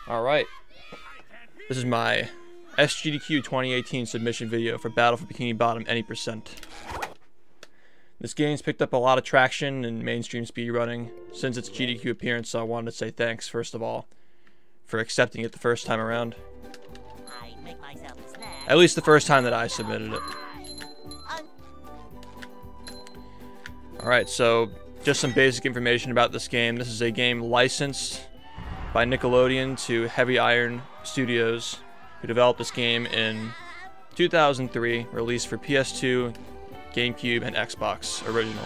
Alright, this is my SGDQ 2018 submission video for Battle for Bikini Bottom any percent. This game's picked up a lot of traction in mainstream speedrunning since its GDQ appearance, so I wanted to say thanks, first of all, for accepting it the first time around. At least the first time that I submitted it. Alright, so just some basic information about this game. This is a game licensed by Nickelodeon to Heavy Iron Studios, who developed this game in 2003, released for PS2, GameCube, and Xbox original.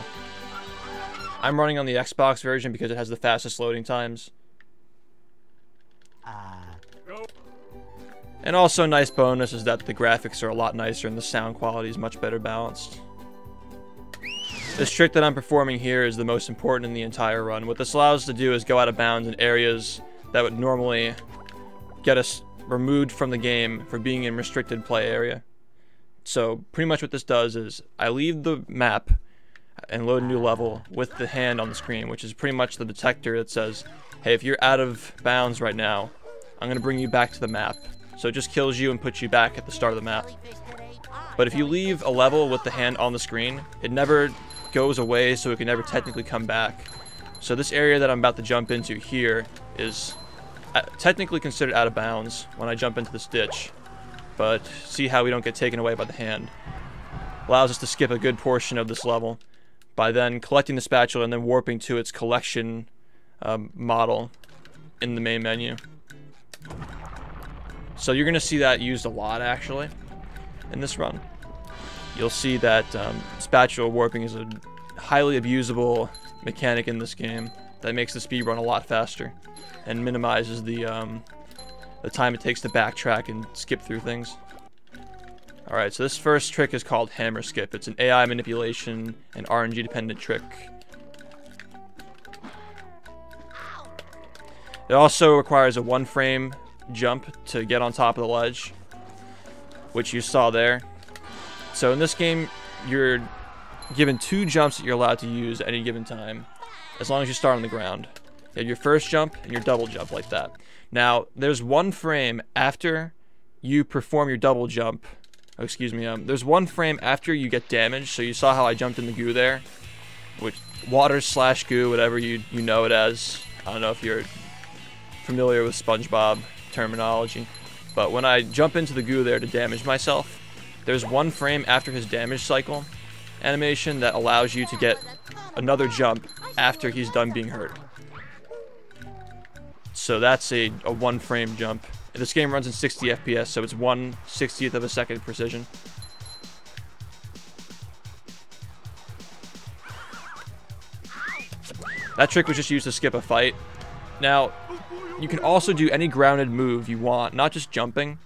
I'm running on the Xbox version because it has the fastest loading times. And also a nice bonus is that the graphics are a lot nicer and the sound quality is much better balanced. This trick that I'm performing here is the most important in the entire run. What this allows us to do is go out of bounds in areas that would normally get us removed from the game for being in restricted play area. So pretty much what this does is I leave the map and load a new level with the hand on the screen, which is pretty much the detector that says, hey, if you're out of bounds right now, I'm going to bring you back to the map. So it just kills you and puts you back at the start of the map. But if you leave a level with the hand on the screen, it never goes away, so it can never technically come back. So this area that I'm about to jump into here is technically considered out of bounds when I jump into this ditch. But see how we don't get taken away by the hand. Allows us to skip a good portion of this level by then collecting the spatula and then warping to its collection model in the main menu. So you're going to see that used a lot, actually, in this run. You'll see that spatula warping is a highly abusable mechanic in this game that makes the speed run a lot faster and minimizes the time it takes to backtrack and skip through things. Alright, so this first trick is called hammer skip. It's an AI manipulation and RNG dependent trick. It also requires a 1-frame jump to get on top of the ledge, which you saw there. So in this game, you're given 2 jumps that you're allowed to use at any given time, as long as you start on the ground. You have your first jump and your double jump like that. Now, there's 1 frame after you perform your double jump. Oh, excuse me. There's 1 frame after you get damaged. So you saw how I jumped in the goo there, which water/goo, whatever you know it as. I don't know if you're familiar with SpongeBob terminology, but when I jump into the goo there to damage myself, there's 1 frame after his damage cycle animation that allows you to get another jump after he's done being hurt. So that's a 1-frame jump. This game runs in 60 FPS, so it's 1/60th of a second precision. That trick was just used to skip a fight. Now, you can also do any grounded move you want, not just jumping.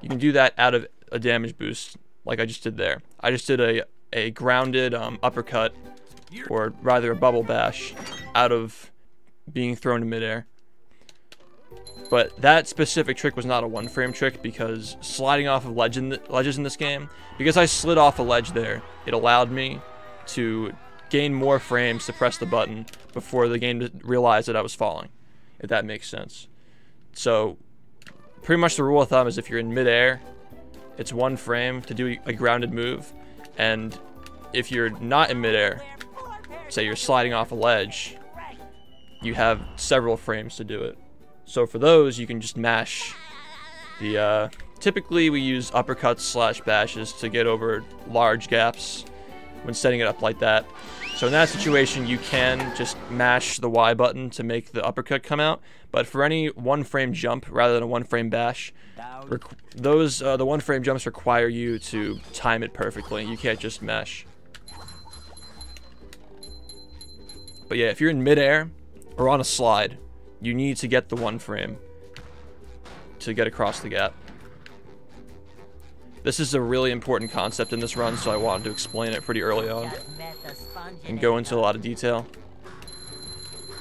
You can do that out of a damage boost, like I just did there. I just did a grounded uppercut, or rather a bubble bash, out of being thrown in midair. But that specific trick was not a 1-frame trick, because sliding off of ledges in this game, because I slid off a ledge there, it allowed me to gain more frames to press the button before the game realized that I was falling, if that makes sense. So pretty much the rule of thumb is if you're in midair, it's 1 frame to do a grounded move, and if you're not in midair, say you're sliding off a ledge, you have several frames to do it. So for those, you can just mash the, typically we use uppercuts/bashes to get over large gaps when setting it up like that. So in that situation, you can just mash the Y button to make the uppercut come out, but for any 1-frame jump rather than a 1-frame bash, the 1-frame jumps require you to time it perfectly. You can't just mash. But yeah, if you're in midair or on a slide, you need to get the 1 frame to get across the gap. This is a really important concept in this run, so I wanted to explain it pretty early on and go into a lot of detail.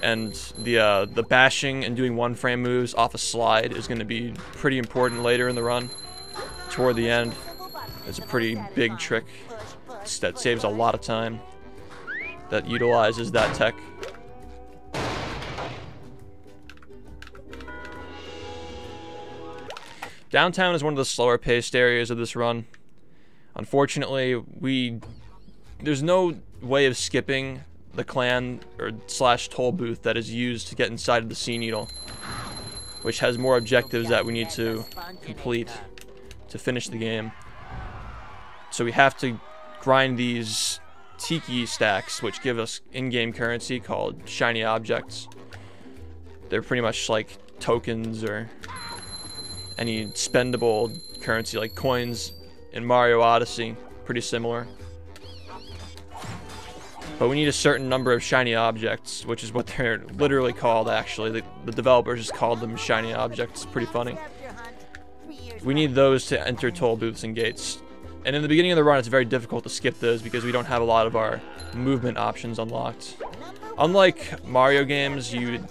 And the bashing and doing 1-frame moves off a slide is going to be pretty important later in the run. Toward the end, it's a pretty big trick that saves a lot of time, that utilizes that tech. Downtown is one of the slower paced areas of this run. Unfortunately, there's no way of skipping the clan or / toll booth that is used to get inside of the Sea Needle, which has more objectives that we need to complete to finish the game. So we have to grind these tiki stacks, which give us in-game currency called shiny objects. They're pretty much like tokens or any spendable currency like coins in Mario Odyssey. Pretty similar. But we need a certain number of shiny objects, which is what they're literally called, actually. The developers just called them shiny objects. Pretty funny. We need those to enter toll booths and gates. And in the beginning of the run, it's very difficult to skip those because we don't have a lot of our movement options unlocked. Unlike Mario games, you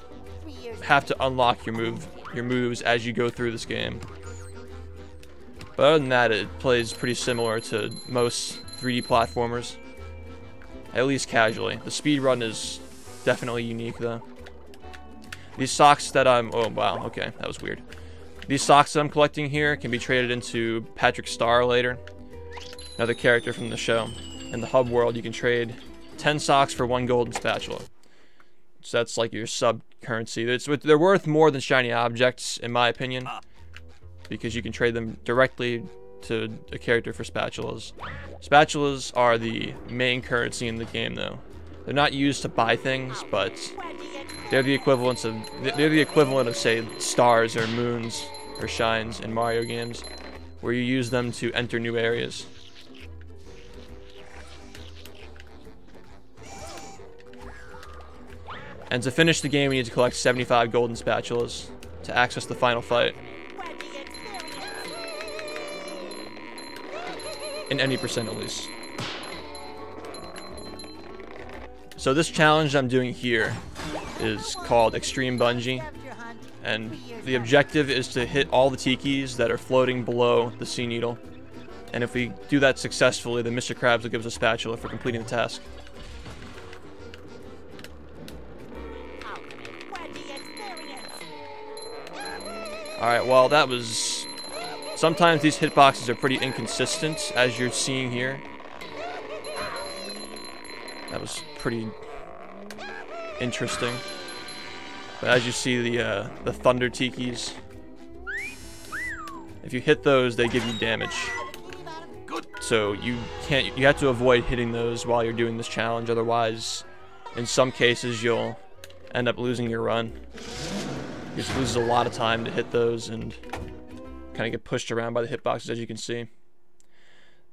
have to unlock your moves as you go through this game. But other than that, it plays pretty similar to most 3D platformers. At least casually. The speed run is definitely unique, though. These socks that I'm... Oh, wow. Okay, that was weird. These socks that I'm collecting here can be traded into Patrick Star later. Another character from the show. In the hub world, you can trade 10 socks for 1 golden spatula. So that's like your sub-currency. They're worth more than shiny objects, in my opinion. Because you can trade them directly to a character for spatulas. Spatulas are the main currency in the game, though. They're not used to buy things, but they're the equivalent of say stars or moons or shines in Mario games, where you use them to enter new areas. And to finish the game, we need to collect 75 golden spatulas to access the final fight. In any percent, at least. So this challenge I'm doing here is called Extreme Bungee. And the objective is to hit all the tikis that are floating below the Sea Needle. And if we do that successfully, then Mr. Krabs will give us a spatula for completing the task. Alright, well, that was... Sometimes these hitboxes are pretty inconsistent, as you're seeing here. That was pretty interesting. But as you see, the Thunder Tikis, if you hit those, they give you damage. So you have to avoid hitting those while you're doing this challenge, otherwise, in some cases, you'll end up losing your run. You just lose a lot of time to hit those and kind of get pushed around by the hitboxes, as you can see.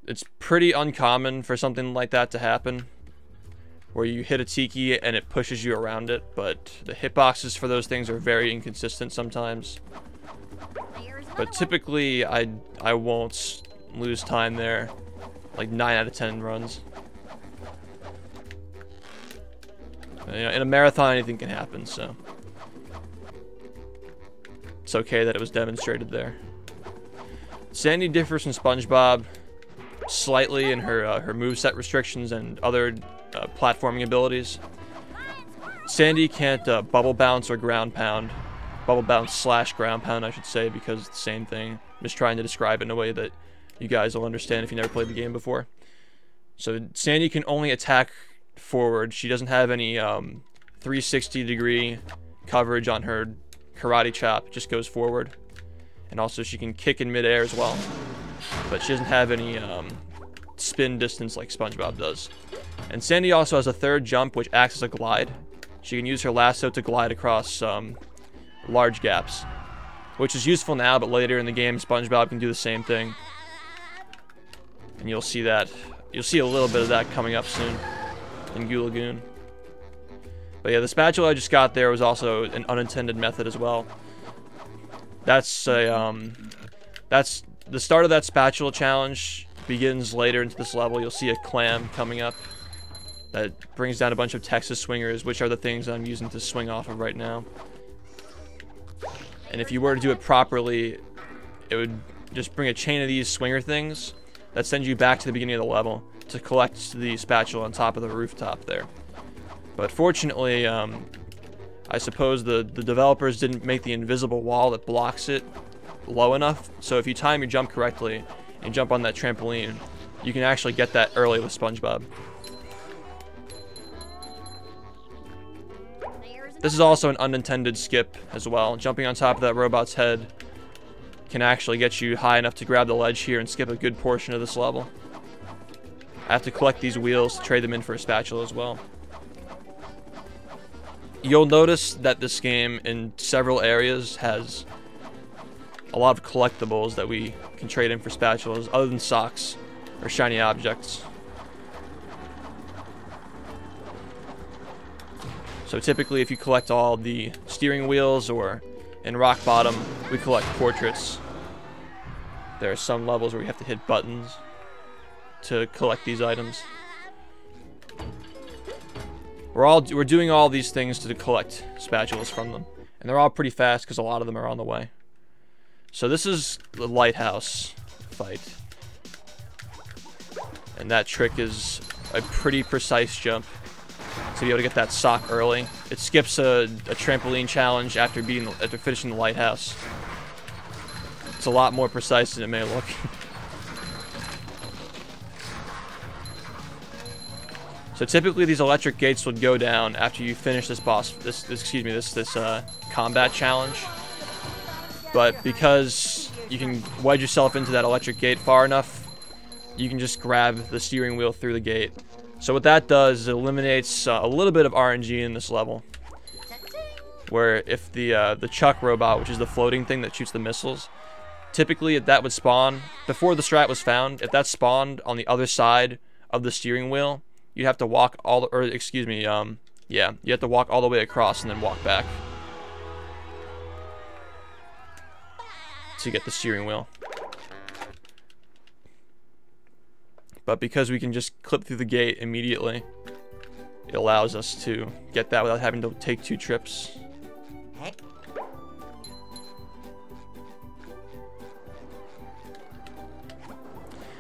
It's pretty uncommon for something like that to happen, where you hit a tiki and it pushes you around it, but the hitboxes for those things are very inconsistent sometimes. But typically, I won't lose time there, like 9 out of 10 runs. You know, in a marathon, anything can happen, so it's okay that it was demonstrated there. Sandy differs from SpongeBob slightly in her moveset restrictions and other platforming abilities. Sandy can't bubble bounce or ground pound. Bubble bounce / ground pound, I should say, because it's the same thing. I'm just trying to describe it in a way that you guys will understand if you never played the game before. So Sandy can only attack forward. She doesn't have any 360-degree coverage on her karate chop. It just goes forward. And also she can kick in midair as well. But she doesn't have any spin distance like SpongeBob does. And Sandy also has a third jump, which acts as a glide. She can use her lasso to glide across large gaps, which is useful now, but later in the game, SpongeBob can do the same thing. And you'll see that. You'll see a little bit of that coming up soon in Goo Lagoon. But yeah, the spatula I just got there was also an unintended method as well. That's the start of that spatula challenge. Begins later into this level. You'll see a clam coming up that brings down a bunch of Texas swingers, which are the things I'm using to swing off of right now. And if you were to do it properly, it would just bring a chain of these swinger things that sends you back to the beginning of the level to collect the spatula on top of the rooftop there. But fortunately, I suppose the developers didn't make the invisible wall that blocks it low enough, so if you time your jump correctly and jump on that trampoline, you can actually get that early with SpongeBob. This is also an unintended skip as well. Jumping on top of that robot's head can actually get you high enough to grab the ledge here and skip a good portion of this level. I have to collect these wheels to trade them in for a spatula as well. You'll notice that this game in several areas has a lot of collectibles that we can trade in for spatulas other than socks or shiny objects. So typically if you collect all the steering wheels, or in Rock Bottom we collect portraits. There are some levels where we have to hit buttons to collect these items. We're doing all these things to collect spatulas from them, and they're all pretty fast because a lot of them are on the way. So this is the lighthouse fight, and that trick is a pretty precise jump to be able to get that sock early. It skips a trampoline challenge after finishing the lighthouse. It's a lot more precise than it may look. So typically these electric gates would go down after you finish this combat challenge. But because you can wedge yourself into that electric gate far enough, you can just grab the steering wheel through the gate. So what that does is it eliminates a little bit of RNG in this level. Where if the Chuck robot, which is the floating thing that shoots the missiles, typically if that would spawn, before the strat was found, if that spawned on the other side of the steering wheel, you'd have to walk all the, you have to walk all the way across and then walk back to get the steering wheel. But because we can just clip through the gate immediately, it allows us to get that without having to take 2 trips.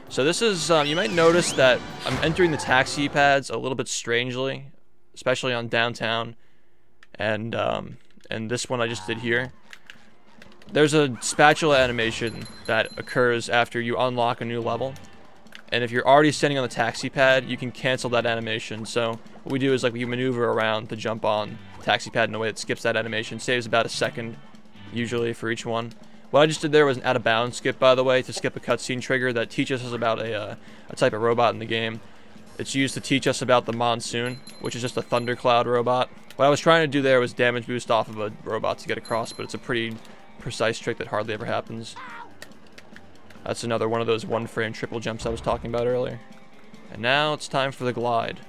So this is, you might notice that I'm entering the taxi pads a little bit strangely, especially on downtown, and this one I just did here. There's a spatula animation that occurs after you unlock a new level, and if you're already standing on the taxi pad, you can cancel that animation. So what we do is like we maneuver around to jump on the taxi pad in a way that skips that animation, saves about a second usually for each one. What I just did there was an out of bounds skip, by the way, to skip a cutscene trigger that teaches us about a type of robot in the game. It's used to teach us about the Monsoon, which is just a thundercloud robot. What I was trying to do there was damage boost off of a robot to get across, but it's a pretty precise trick that hardly ever happens. That's another one of those one-frame triple jumps I was talking about earlier. And now it's time for the glide.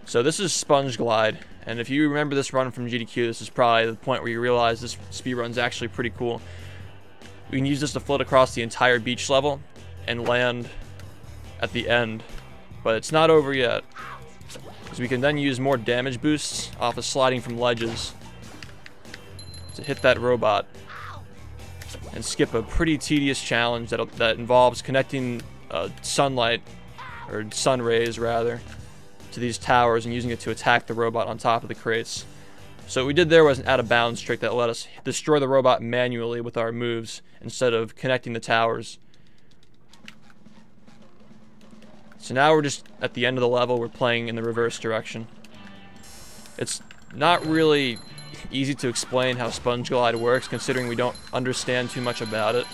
So this is Sponge Glide, and if you remember this run from GDQ, this is probably the point where you realize this speedrun's actually pretty cool. We can use this to float across the entire beach level and land at the end, but it's not over yet, because we can then use more damage boosts off of sliding from ledges to hit that robot and skip a pretty tedious challenge that involves connecting sunlight, or sun rays rather, to these towers and using it to attack the robot on top of the crates. So what we did there was an out of bounds trick that let us destroy the robot manually with our moves instead of connecting the towers. So now we're just at the end of the level, we're playing in the reverse direction. It's not really easy to explain how Sponge Glide works, considering we don't understand too much about it,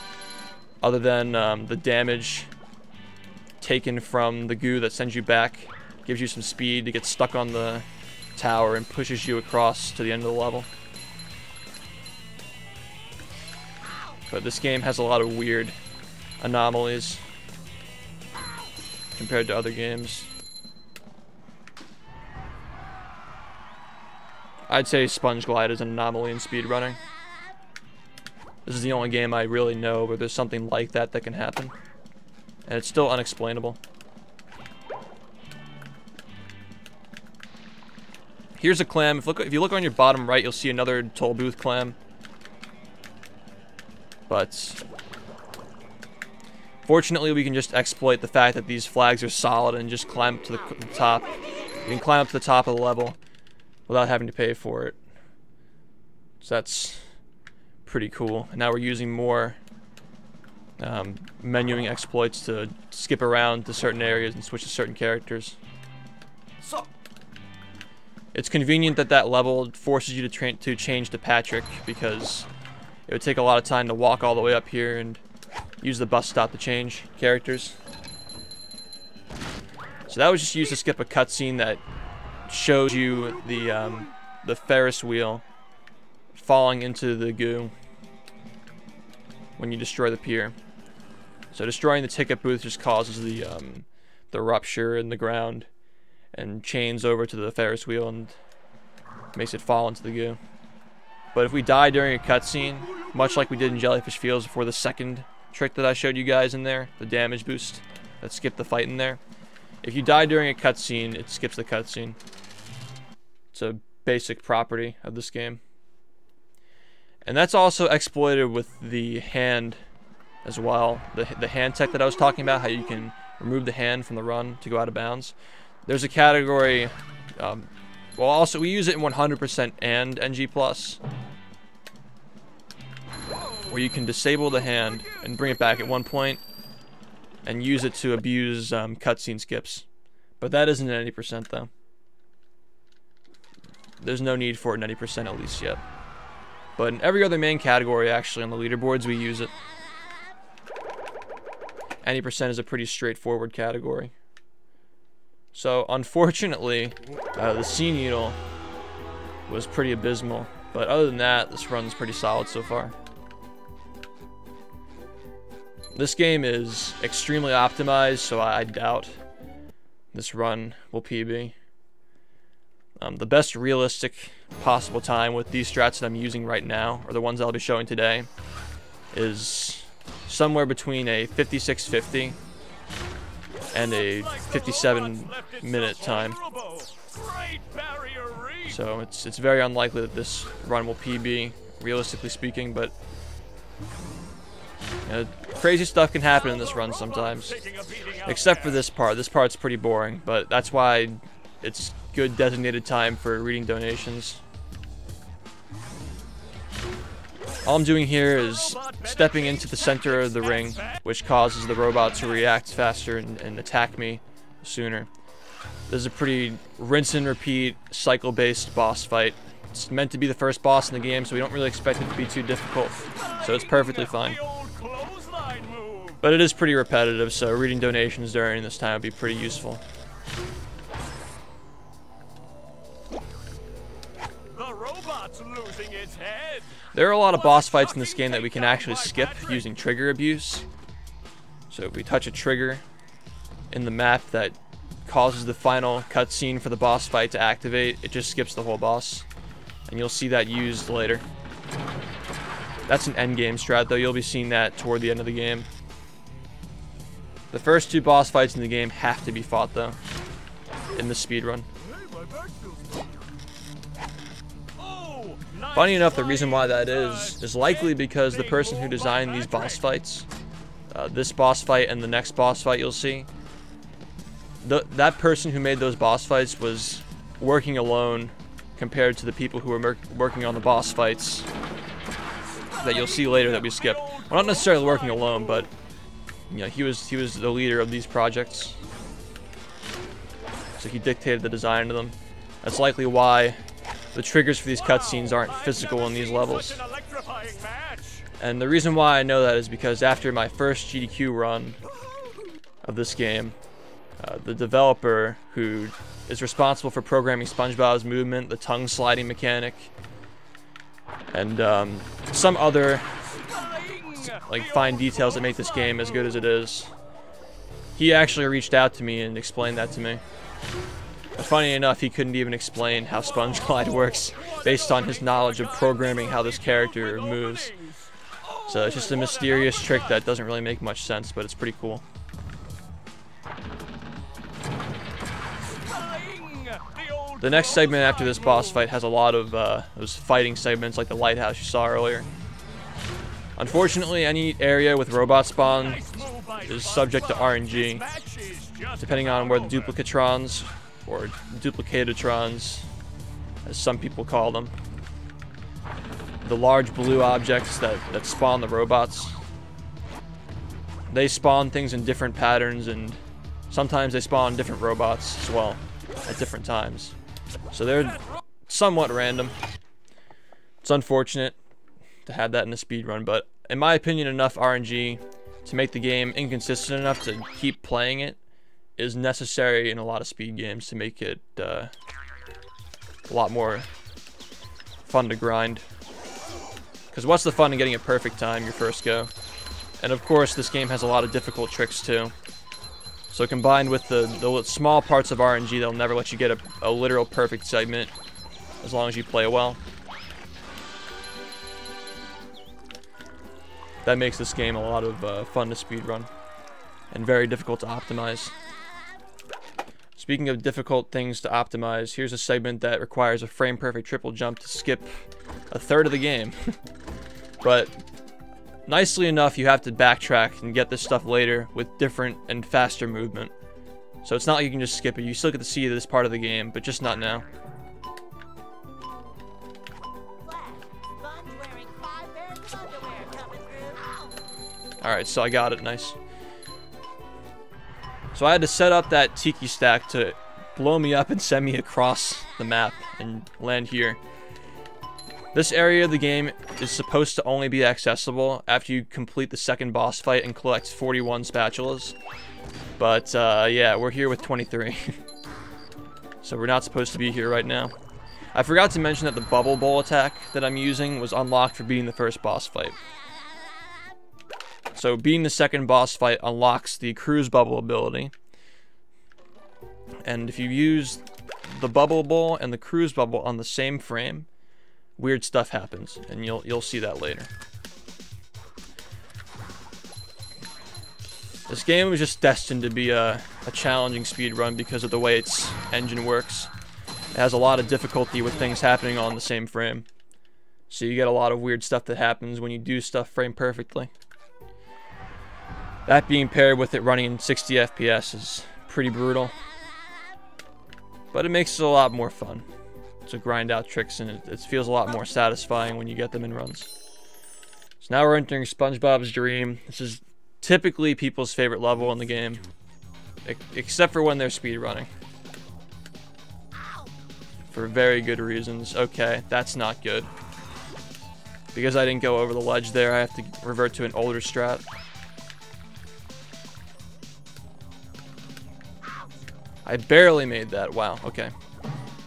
other than the damage taken from the goo that sends you back, gives you some speed to get stuck on the tower and pushes you across to the end of the level. But this game has a lot of weird anomalies compared to other games. I'd say Sponge Glide is an anomaly in speedrunning. This is the only game I really know where there's something like that that can happen. And it's still unexplainable. Here's a clam. If you look on your bottom right, you'll see another toll booth clam. But fortunately, we can just exploit the fact that these flags are solid and just climb up to the top. You can climb up to the top of the level without having to pay for it. So that's pretty cool. And now we're using more menuing exploits to skip around to certain areas and switch to certain characters. It's convenient that that level forces you to change to Patrick, because it would take a lot of time to walk all the way up here and use the bus stop to change characters. So that was just used to skip a cutscene that shows you the Ferris wheel falling into the goo when you destroy the pier. So destroying the ticket booth just causes the rupture in the ground and chains over to the Ferris wheel and makes it fall into the goo. But if we die during a cutscene, much like we did in Jellyfish Fields before the second trick that I showed you guys in there, the damage boost that skipped the fight in there, if you die during a cutscene, it skips the cutscene. It's a basic property of this game. And that's also exploited with the hand as well. The hand tech that I was talking about, how you can remove the hand from the run to go out of bounds. There's a category, well, also we use it in 100% and NG+, where you can disable the hand and bring it back at one point and use it to abuse cutscene skips. But that isn't an 80% though. There's no need for it in 80% at least yet. But in every other main category, actually, on the leaderboards, we use it. 80% is a pretty straightforward category. So, unfortunately, the Sea Needle was pretty abysmal. But other than that, this run's pretty solid so far. This game is extremely optimized, so I doubt this run will PB. The best realistic possible time with these strats that I'm using right now, or the ones I'll be showing today, is somewhere between a 56:50 and a 57-minute time. So it's very unlikely that this run will PB, realistically speaking, but crazy stuff can happen in this run sometimes. Except for this part. This part's pretty boring, but that's why it's good designated time for reading donations. All I'm doing here is stepping into the center of the ring, which causes the robot to react faster and attack me sooner. This is a pretty rinse and repeat cycle-based boss fight. It's meant to be the first boss in the game, so we don't really expect it to be too difficult. So it's perfectly fine. But it is pretty repetitive, so reading donations during this time would be pretty useful. Losing its head. There are a lot of boss fights in this game that we can actually skip using trigger abuse. So if we touch a trigger in the map that causes the final cutscene for the boss fight to activate, it just skips the whole boss. And you'll see that used later. That's an endgame strat though, you'll be seeing that toward the end of the game. The first two boss fights in the game have to be fought though, in the speedrun. Funny enough, the reason why that is likely because the person who designed these boss fights, this boss fight and the next boss fight you'll see, that person who made those boss fights was working alone compared to the people who were working on the boss fights that you'll see later that we skip. Well, not necessarily working alone, but you know, he was the leader of these projects, so he dictated the design to them. That's likely why the triggers for these cutscenes aren't physical in these levels. And the reason why I know that is because after my first GDQ run of this game, the developer who is responsible for programming SpongeBob's movement, the tongue sliding mechanic, and some other like fine details that make this game as good as it is, he actually reached out to me and explained that to me. But funny enough, he couldn't even explain how Sponge Glide works based on his knowledge of programming how this character moves. So it's just a mysterious trick that doesn't really make much sense, but it's pretty cool. The next segment after this boss fight has a lot of those fighting segments like the lighthouse you saw earlier. Unfortunately, any area with robot spawn is subject to RNG, depending on where the duplicatrons, or duplicatortrons, as some people call them, the large blue objects that spawn the robots. They spawn things in different patterns, and sometimes they spawn different robots as well at different times. So they're somewhat random. It's unfortunate to have that in the speedrun, but in my opinion, enough RNG to make the game inconsistent enough to keep playing it is necessary in a lot of speed games to make it a lot more fun to grind. Because what's the fun in getting a perfect time your first go? And of course, this game has a lot of difficult tricks too. So combined with the small parts of RNG that'll never let you get a literal perfect segment as long as you play well. That makes this game a lot of fun to speedrun and very difficult to optimize. Speaking of difficult things to optimize, here's a segment that requires a frame-perfect triple jump to skip a third of the game. But nicely enough, you have to backtrack and get this stuff later with different and faster movement. So it's not like you can just skip it. You still get to see this part of the game, but just not now. Alright, so I got it. Nice. So I had to set up that tiki stack to blow me up and send me across the map and land here. This area of the game is supposed to only be accessible after you complete the second boss fight and collect 41 spatulas. But yeah, we're here with 23. So we're not supposed to be here right now. I forgot to mention that the bubble bowl attack that I'm using was unlocked for beating the first boss fight. So beating the second boss fight unlocks the cruise bubble ability. And if you use the bubble bowl and the cruise bubble on the same frame, weird stuff happens, and you'll see that later. This game was just destined to be a challenging speed run because of the way its engine works. It has a lot of difficulty with things happening on the same frame. So you get a lot of weird stuff that happens when you do stuff frame perfectly. That being paired with it running in 60 FPS is pretty brutal. But it makes it a lot more fun to grind out tricks, and it feels a lot more satisfying when you get them in runs. So now we're entering SpongeBob's Dream. This is typically people's favorite level in the game, except for when they're speedrunning. For very good reasons. Okay, that's not good. Because I didn't go over the ledge there, I have to revert to an older strat. I barely made that. Wow, okay.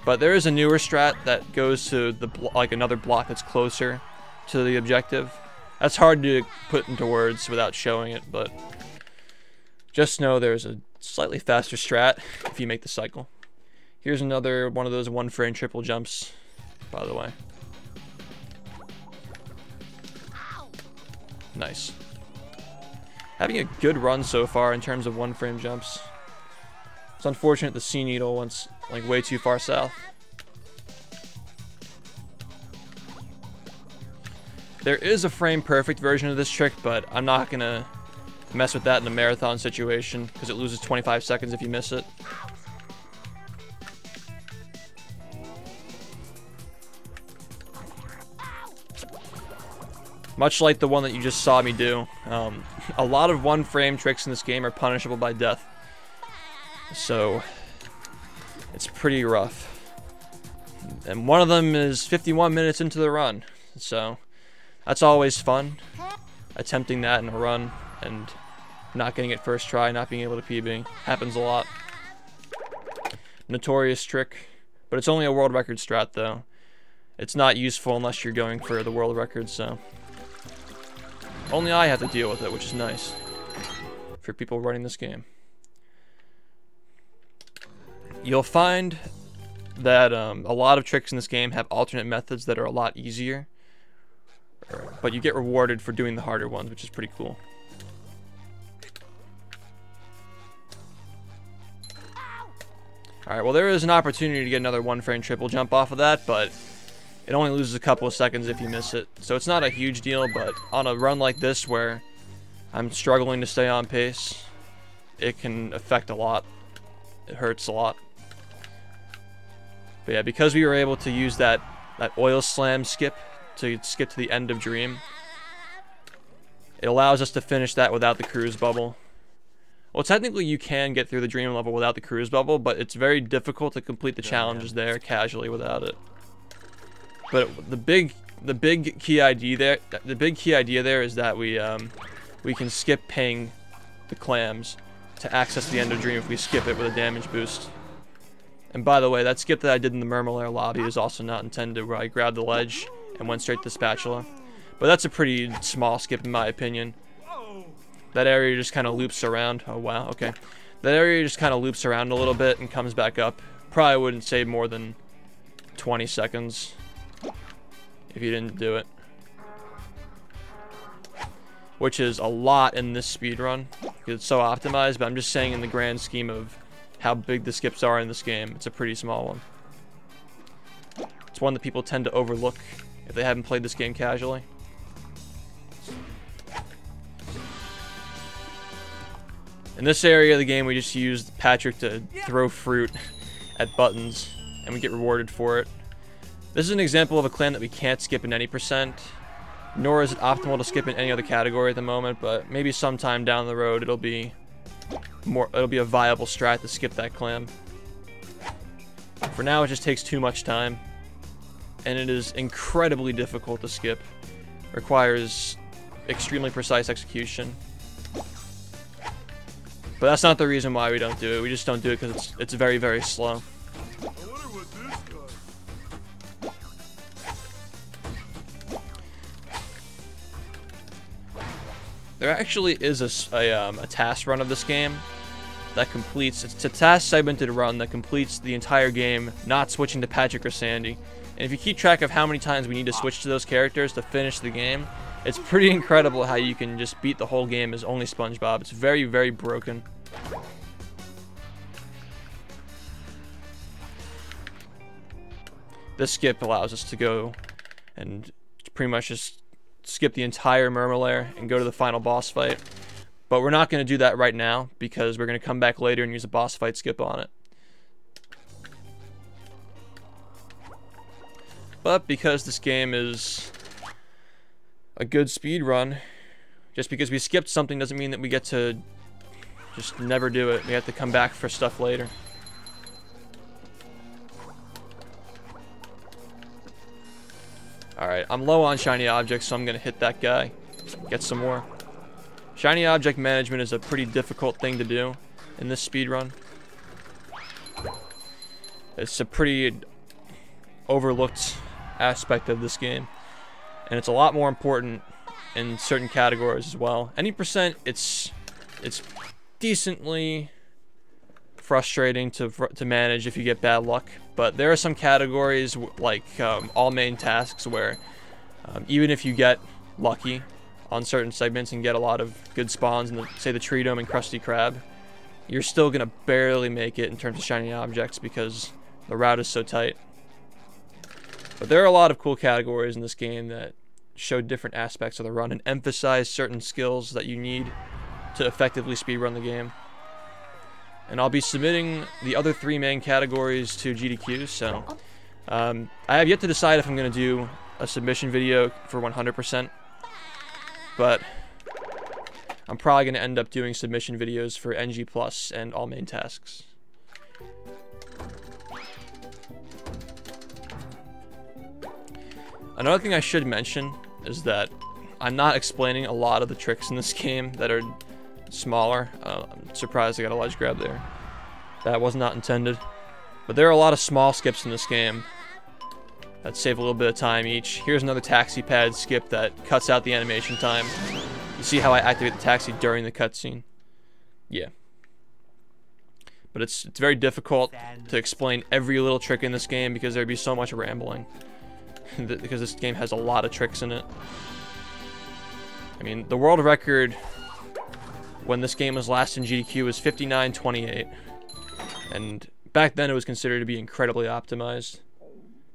But there is a newer strat that goes to the like another block that's closer to the objective. That's hard to put into words without showing it, but just know there's a slightly faster strat if you make the cycle. Here's another one of those one frame triple jumps, by the way. Nice. Having a good run so far in terms of one frame jumps. It's unfortunate the C needle went like way too far south. There is a frame perfect version of this trick, but I'm not gonna mess with that in a marathon situation because it loses 25 seconds if you miss it. Much like the one that you just saw me do, a lot of one frame tricks in this game are punishable by death. So it's pretty rough. And one of them is 51 minutes into the run. So that's always fun. Attempting that in a run and not getting it first try, not being able to PB. Happens a lot. Notorious trick. But it's only a world record strat though. It's not useful unless you're going for the world record, so only I have to deal with it, which is nice for people running this game. You'll find that a lot of tricks in this game have alternate methods that are a lot easier, but you get rewarded for doing the harder ones, which is pretty cool. Alright, well there is an opportunity to get another one frame triple jump off of that, but it only loses a couple of seconds if you miss it. So it's not a huge deal, but on a run like this where I'm struggling to stay on pace, it can affect a lot. It hurts a lot. But yeah, because we were able to use that oil slam skip to skip to the end of Dream. It allows us to finish that without the cruise bubble. Well, technically you can get through the Dream level without the cruise bubble, but it's very difficult to complete the challenges there casually without it. But the big key idea there is that we can skip paying the clams to access the end of Dream if we skip it with a damage boost. And by the way, that skip that I did in the Mermalair lobby is also not intended, where I grabbed the ledge and went straight to the spatula. But that's a pretty small skip in my opinion. That area just kind of loops around. Oh wow, okay. That area just kind of loops around a little bit and comes back up. Probably wouldn't save more than 20 seconds if you didn't do it. Which is a lot in this speedrun, because it's so optimized, but I'm just saying in the grand scheme of how big the skips are in this game, it's a pretty small one. It's one that people tend to overlook if they haven't played this game casually. In this area of the game, we just used Patrick to throw fruit at buttons, and we get rewarded for it. This is an example of a clan that we can't skip in any %, nor is it optimal to skip in any other category at the moment, but maybe sometime down the road it'll be a viable strat to skip that clan. For now, it just takes too much time, and it is incredibly difficult to skip. Requires extremely precise execution. But that's not the reason why we don't do it. We just don't do it because it's very, very slow. There actually is a task run of this game that completes. It's a task segmented run that completes the entire game, not switching to Patrick or Sandy. And if you keep track of how many times we need to switch to those characters to finish the game, it's pretty incredible how you can just beat the whole game as only SpongeBob. It's very, very broken. This skip allows us to go and pretty much just skip the entire Mermalair and go to the final boss fight. But we're not going to do that right now because we're going to come back later and use a boss fight skip on it. But because this game is a good speed run, just because we skipped something doesn't mean that we get to just never do it. We have to come back for stuff later. Alright, I'm low on shiny objects, so I'm going to hit that guy. Get some more. Shiny object management is a pretty difficult thing to do in this speedrun. It's a pretty overlooked aspect of this game. And it's a lot more important in certain categories as well. Any %, it's decently frustrating to manage if you get bad luck. But there are some categories like all main tasks where even if you get lucky on certain segments and get a lot of good spawns in say the Tree Dome and Krusty Krab, you're still gonna barely make it in terms of shiny objects because the route is so tight. But there are a lot of cool categories in this game that show different aspects of the run and emphasize certain skills that you need to effectively speedrun the game. And I'll be submitting the other 3 main categories to GDQ, so I have yet to decide if I'm going to do a submission video for 100%, but I'm probably going to end up doing submission videos for NG Plus and all main tasks. Another thing I should mention is that I'm not explaining a lot of the tricks in this game that are smaller. I'm surprised I got a ledge grab there. That was not intended. But there are a lot of small skips in this game that save a little bit of time each. Here's another taxi pad skip that cuts out the animation time. You see how I activate the taxi during the cutscene? Yeah. But it's very difficult to explain every little trick in this game because there'd be so much rambling. Because this game has a lot of tricks in it. I mean, the world record when this game was last in GDQ was 59:28, and back then it was considered to be incredibly optimized,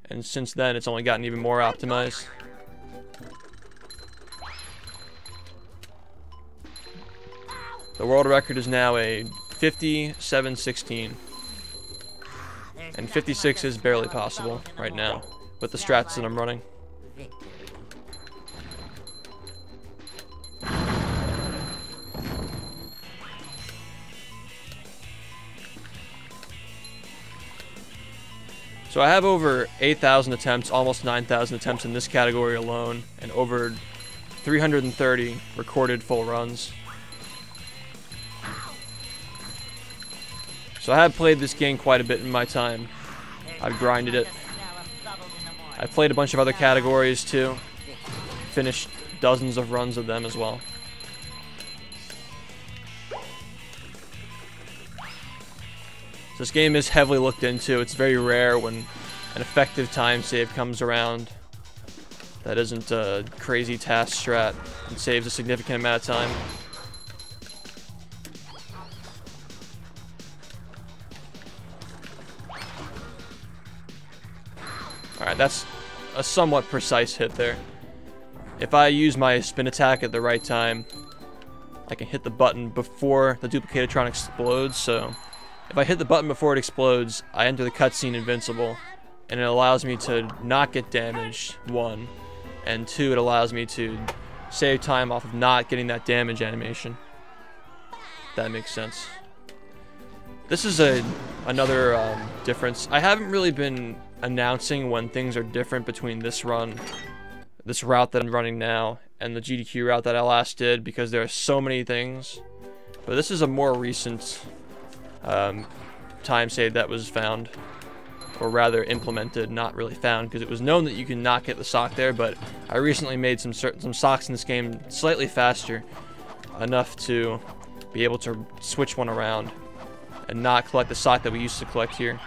and since then it's only gotten even more optimized. The world record is now a 57:16, and 56 is barely possible right now with the strats that I'm running. So I have over 8,000 attempts, almost 9,000 attempts in this category alone, and over 330 recorded full runs. So I have played this game quite a bit in my time. I've grinded it. I've played a bunch of other categories too. Finished dozens of runs of them as well. So this game is heavily looked into. It's very rare when an effective time save comes around that isn't a crazy task strat and saves a significant amount of time. Alright, that's a somewhat precise hit there. If I use my spin attack at the right time, I can hit the button before the Duplicatron explodes, so if I hit the button before it explodes, I enter the cutscene invincible, and it allows me to not get damaged, 1, and 2, it allows me to save time off of not getting that damage animation. That makes sense. This is another difference. I haven't really been announcing when things are different between this route that I'm running now and the GDQ route that I last did, because there are so many things. But this is a more recent time save that was found, or rather implemented, not really found, because it was known that you can not get the sock there, but I recently made some socks in this game slightly faster, enough to be able to switch one around and not collect the sock that we used to collect here,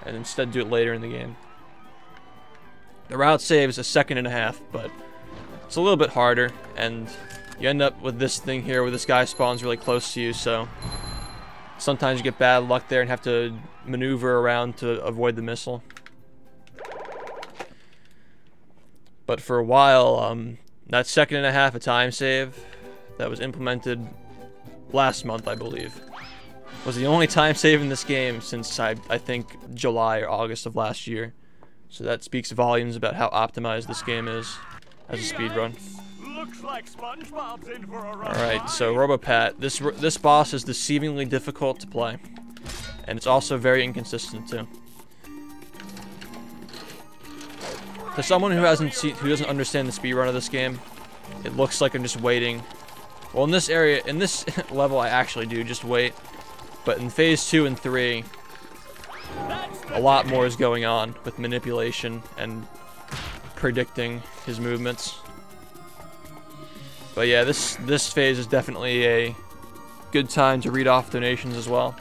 and instead do it later in the game. The route saves a 1.5 seconds, but it's a little bit harder, and you end up with this thing here where this guy spawns really close to you, so sometimes you get bad luck there and have to maneuver around to avoid the missile. But for a while, that 1.5 seconds a time save that was implemented last month, I believe, was the only time save in this game since I think July or August of last year. So that speaks volumes about how optimized this game is as a speedrun. Looks like SpongeBob's in for a run. Alright, so RoboPat. This boss is deceivingly difficult to play. And it's also very inconsistent too. To someone who doesn't understand the speedrun of this game, it looks like I'm just waiting. Well, in this area, in this level, I actually do just wait. But in phase 2 and 3, a lot more is going on with manipulation and predicting his movements. But yeah, this phase is definitely a good time to read off donations as well.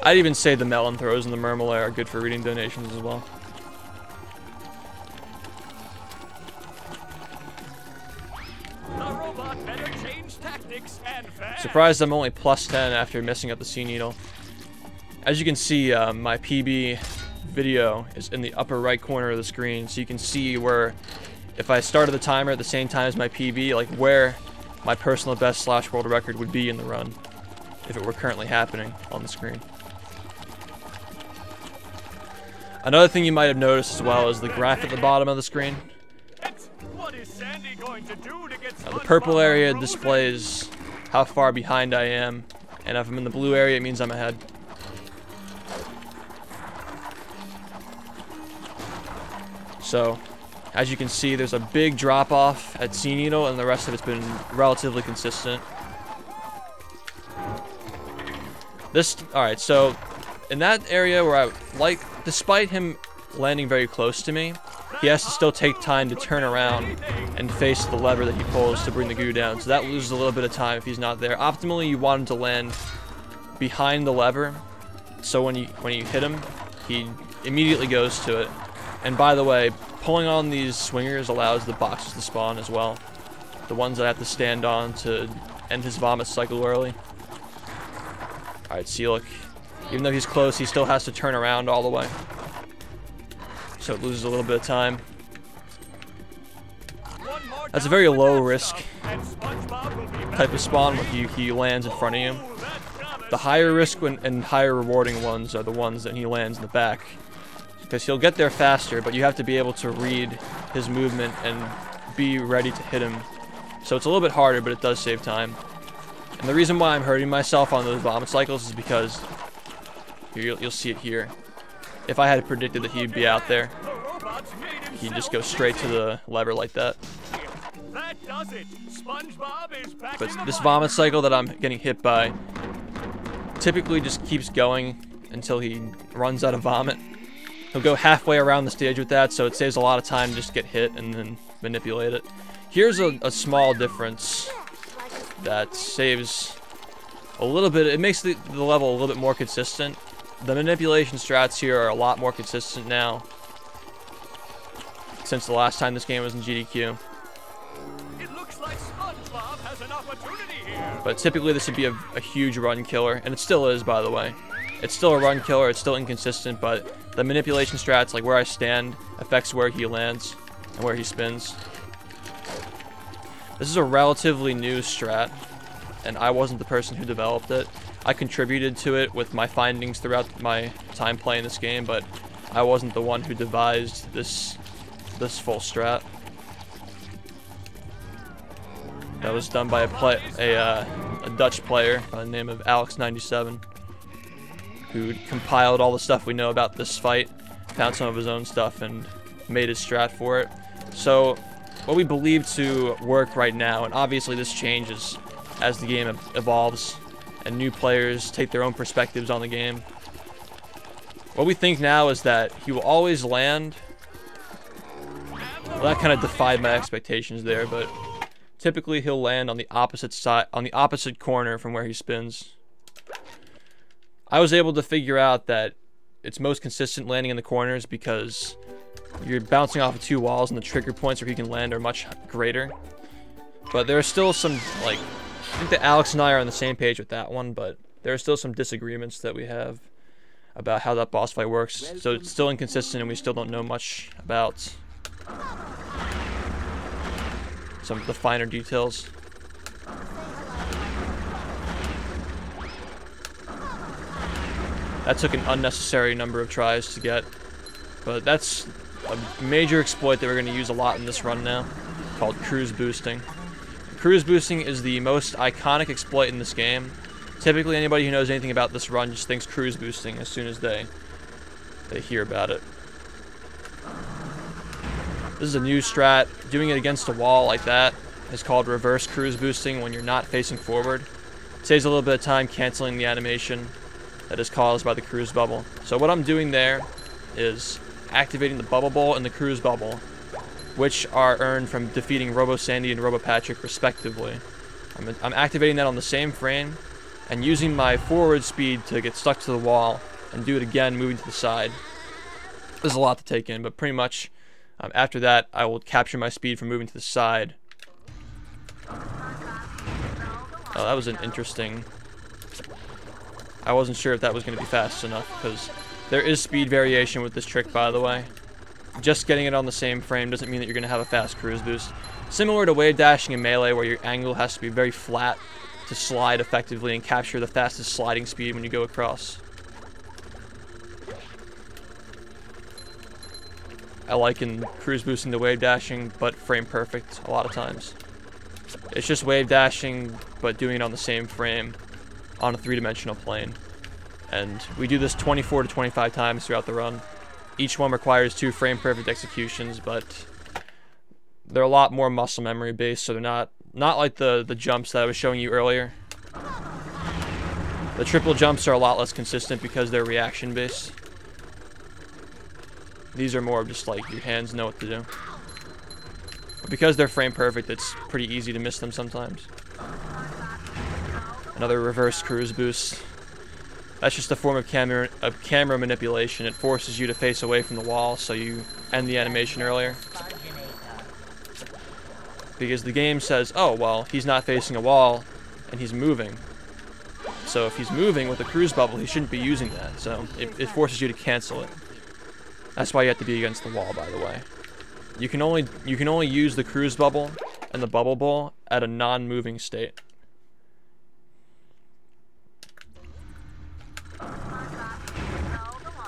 I'd even say the melon throws and the Murmilare are good for reading donations as well. Surprised I'm only +10 after messing up the Sea Needle. As you can see, my PB video is in the upper right corner of the screen, so you can see where, if I started the timer at the same time as my PB, like where my personal best / world record would be in the run, if it were currently happening on the screen. Another thing you might have noticed as well is the graph at the bottom of the screen. Now, the purple area displays how far behind I am, and if I'm in the blue area, it means I'm ahead. So, as you can see, there's a big drop-off at Sea Needle, and the rest of it's been relatively consistent. Alright, so, in that area where despite him landing very close to me, he has to still take time to turn around and face the lever that he pulls to bring the goo down, so that loses a little bit of time if he's not there. Optimally, you want him to land behind the lever, so when you hit him, he immediately goes to it. And by the way, pulling on these swingers allows the boxes to spawn as well. The ones that I have to stand on to end his vomit cycle early. Alright, see, look. Even though he's close, he still has to turn around all the way. So it loses a little bit of time. That's a very low risk type of spawn where he lands in front of you. The higher risk and higher rewarding ones are the ones that he lands in the back, because he'll get there faster, but you have to be able to read his movement and be ready to hit him. So it's a little bit harder, but it does save time. And the reason why I'm hurting myself on those vomit cycles is because Here, you'll see it here. If I had predicted that he'd be out there, he'd just go straight to the lever like that. That does it. SpongeBob is back But in the this fight. vomit cycle that I'm getting hit by typically just keeps going until he runs out of vomit. He'll go halfway around the stage with that, so it saves a lot of time to just get hit and then manipulate it. Here's a small difference that saves a little bit. It makes the level a little bit more consistent. The manipulation strats here are a lot more consistent now since the last time this game was in GDQ. It looks like SpongeBob has an opportunity here. But typically this would be a huge run killer, and it still is, by the way. It's still a run killer, it's still inconsistent, but the manipulation strats, like where I stand, affects where he lands and where he spins. This is a relatively new strat, and I wasn't the person who developed it. I contributed to it with my findings throughout my time playing this game, but I wasn't the one who devised this full strat. That was done by a Dutch player by the name of Alex97, who compiled all the stuff we know about this fight, found some of his own stuff, and made his strat for it. So what we believe to work right now, and obviously this changes as the game evolves and new players take their own perspectives on the game. What we think now is that he will always land. Well, that kind of defied my expectations there, but typically he'll land on the opposite side, on the opposite corner from where he spins. I was able to figure out that it's most consistent landing in the corners because you're bouncing off of two walls and the trigger points where he can land are much greater. But there are still some, like, I think that Alex and I are on the same page with that one, but there are still some disagreements that we have about how that boss fight works. So it's still inconsistent and we still don't know much about some of the finer details. That took an unnecessary number of tries to get, but that's a major exploit that we're going to use a lot in this run now, called cruise boosting. Cruise boosting is the most iconic exploit in this game. Typically anybody who knows anything about this run just thinks cruise boosting as soon as they hear about it. This is a new strat. Doing it against a wall like that is called reverse cruise boosting when you're not facing forward. It saves a little bit of time canceling the animation that is caused by the cruise bubble. So what I'm doing there is activating the bubble bowl and the cruise bubble, which are earned from defeating Robo Sandy and Robo Patrick respectively. I'm activating that on the same frame and using my forward speed to get stuck to the wall and do it again moving to the side. There's a lot to take in, but pretty much after that I will capture my speed from moving to the side. Oh, that was an interesting... I wasn't sure if that was going to be fast enough because there is speed variation with this trick, by the way. Just getting it on the same frame doesn't mean that you're going to have a fast cruise boost. Similar to wave dashing in Melee, where your angle has to be very flat to slide effectively and capture the fastest sliding speed when you go across. I liken cruise boosting to wave dashing, but frame perfect a lot of times. It's just wave dashing, but doing it on the same frame on a three-dimensional plane. And we do this 24 to 25 times throughout the run. Each one requires 2 frame-perfect executions, but they're a lot more muscle memory based, so they're not like the jumps that I was showing you earlier. The triple jumps are a lot less consistent because they're reaction based. These are more just like your hands know what to do. But because they're frame perfect, it's pretty easy to miss them sometimes. Another reverse cruise boost. That's just a form of camera manipulation. It forces you to face away from the wall so you end the animation earlier. Because the game says, oh, well, he's not facing a wall and he's moving. So if he's moving with a cruise bubble, he shouldn't be using that. So it forces you to cancel it. That's why you have to be against the wall, by the way. You can only use the cruise bubble and the bubble bowl at a non-moving state.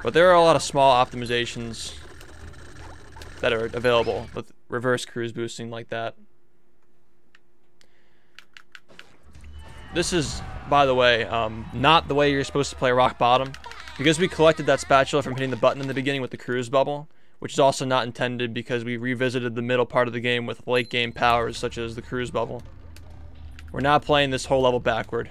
But there are a lot of small optimizations that are available with reverse cruise boosting like that. This is, by the way, not the way you're supposed to play rock bottom. Because we collected that spatula from hitting the button in the beginning with the cruise bubble, which is also not intended because we revisited the middle part of the game with late game powers such as the cruise bubble. We're now playing this whole level backward.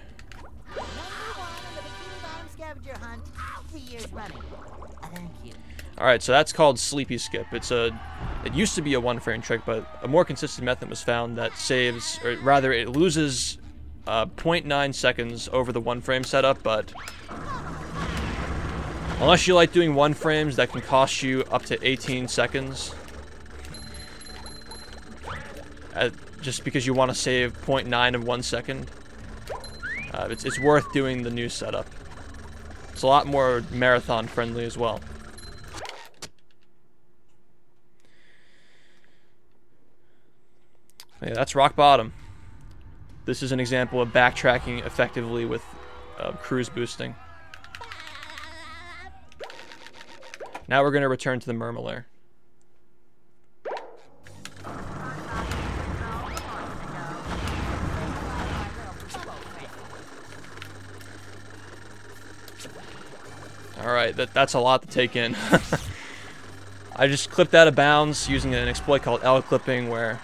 Alright, so that's called Sleepy Skip. It used to be a 1-frame trick, but a more consistent method was found that saves, or rather it loses 0.9 seconds over the 1-frame setup, but unless you like doing 1-frames, that can cost you up to 18 seconds. Just because you want to save 0.9 of 1 second. It's worth doing the new setup. It's a lot more marathon friendly as well. Yeah, that's rock bottom. This is an example of backtracking effectively with cruise boosting. Now we're going to return to the Murmelair. Alright, that's a lot to take in. I just clipped out of bounds using an exploit called L-clipping where...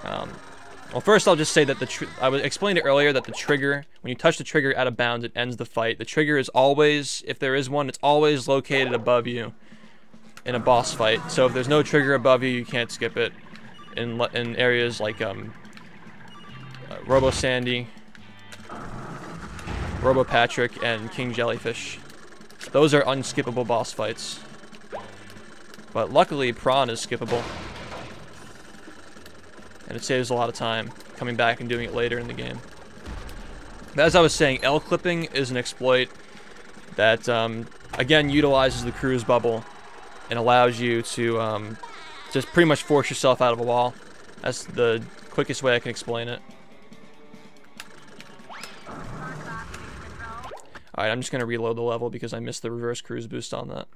well, first I'll just say that I explained it earlier that the trigger, when you touch the trigger out of bounds, it ends the fight. The trigger is always, if there is one, it's always located above you in a boss fight. So if there's no trigger above you, you can't skip it. In areas like Robo Sandy, Robo Patrick, and King Jellyfish. Those are unskippable boss fights. But luckily, Prawn is skippable. And it saves a lot of time coming back and doing it later in the game. But as I was saying, L-clipping is an exploit that, again, utilizes the cruise bubble and allows you to just pretty much force yourself out of a wall. That's the quickest way I can explain it. Alright, I'm just going to reload the level because I missed the reverse cruise boost on that.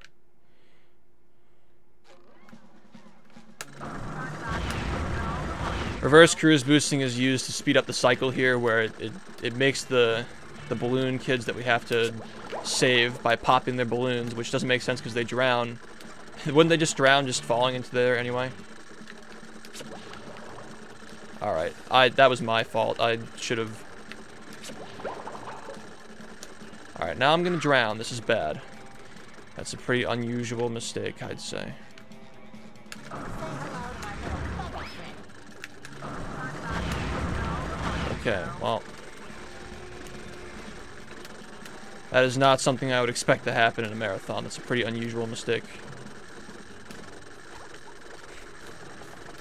Reverse cruise boosting is used to speed up the cycle here, where it makes the balloon kids that we have to save by popping their balloons, which doesn't make sense because they drown. Wouldn't they just drown just falling into there anyway? Alright, that was my fault. I should have... Alright, now I'm gonna drown. This is bad. That's a pretty unusual mistake, I'd say. Okay, well. That is not something I would expect to happen in a marathon. That's a pretty unusual mistake.